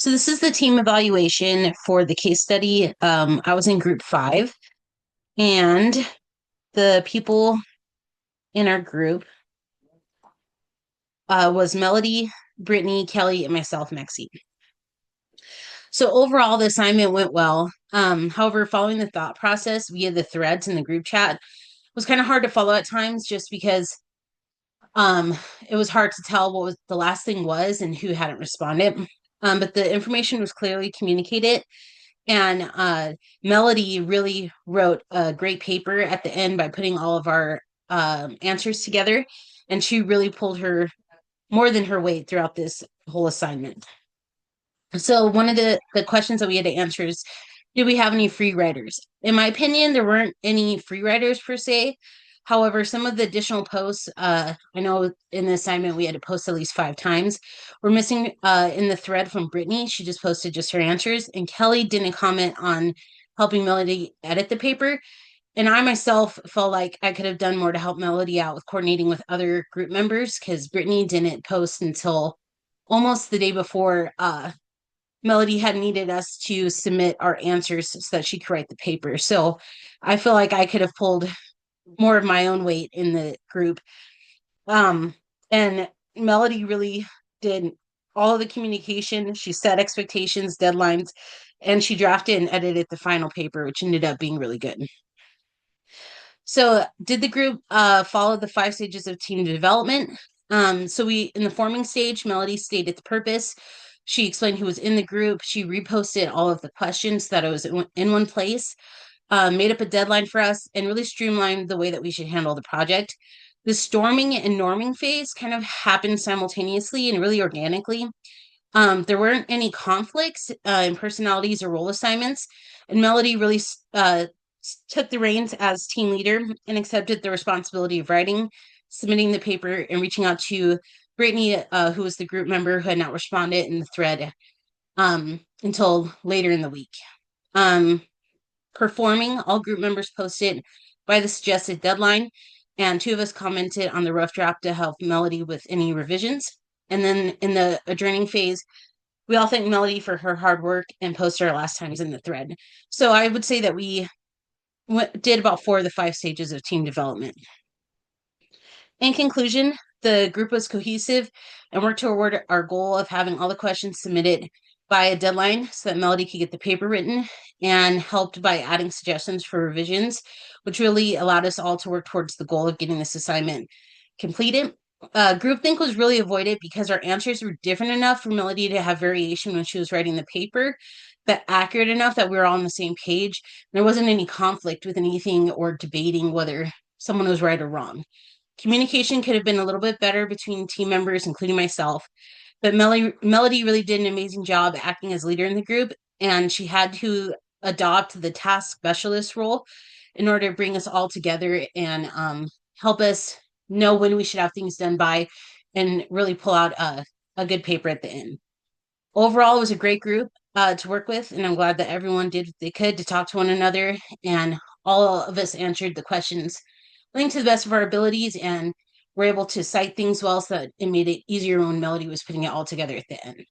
So this is the team evaluation for the case study. I was in group 5, and the people in our group was Melody, Brittany, Kelly, and myself, Maxine. So overall, the assignment went well. However, following the thought process via the threads in the group chat was kind of hard to follow at times, just because um, it was hard to tell what was the last thing was and who hadn't responded. But the information was clearly communicated. And Melody really wrote a great paper at the end by putting all of our answers together. And she really pulled her more than her weight throughout this whole assignment. So one of the questions that we had to answer is, did we have any free writers? In my opinion, there weren't any free writers per se. However, some of the additional posts, I know in the assignment we had to post at least 5 times. We're missing in the thread from Brittany. She just posted just her answers, and Kelly didn't comment on helping Melody edit the paper. And I myself felt like I could have done more to help Melody out with coordinating with other group members, because Brittany didn't post until almost the day before Melody had needed us to submit our answers so that she could write the paper. So I feel like I could have pulled more of my own weight in the group. And Melody really did all of the communication. She set expectations, deadlines, and she drafted and edited the final paper, which ended up being really good. So did the group follow the 5 stages of team development? So we, in the forming stage, Melody stated the purpose. She explained who was in the group. She reposted all of the questions so that it was in one place, made up a deadline for us, and really streamlined the way that we should handle the project. The storming and norming phase kind of happened simultaneously and really organically. There weren't any conflicts in personalities or role assignments, and Melody really took the reins as team leader and accepted the responsibility of writing, submitting the paper, and reaching out to Brittany, who was the group member who had not responded in the thread until later in the week. Performing, all group members posted by the suggested deadline, and 2 of us commented on the rough draft to help Melody with any revisions. And then in the adjourning phase, we all thank Melody for her hard work and posted our last times in the thread. So I would say that we did about 4 of the 5 stages of team development. In conclusion, the group was cohesive and worked toward our goal of having all the questions submitted by a deadline so that Melody could get the paper written, and helped by adding suggestions for revisions, which really allowed us all to work towards the goal of getting this assignment completed. Groupthink was really avoided because our answers were different enough for Melody to have variation when she was writing the paper, but accurate enough that we were all on the same page. There wasn't any conflict with anything or debating whether someone was right or wrong. Communication could have been a little bit better between team members, including myself, but Melody really did an amazing job acting as leader in the group, and she had to adopt the task specialist role in order to bring us all together and help us know when we should have things done by, and really pull out a good paper at the end. Overall, it was a great group to work with, and I'm glad that everyone did what they could to talk to one another, and all of us answered the questions linked to the best of our abilities, and were able to cite things well so that it made it easier when Melody was putting it all together at the end.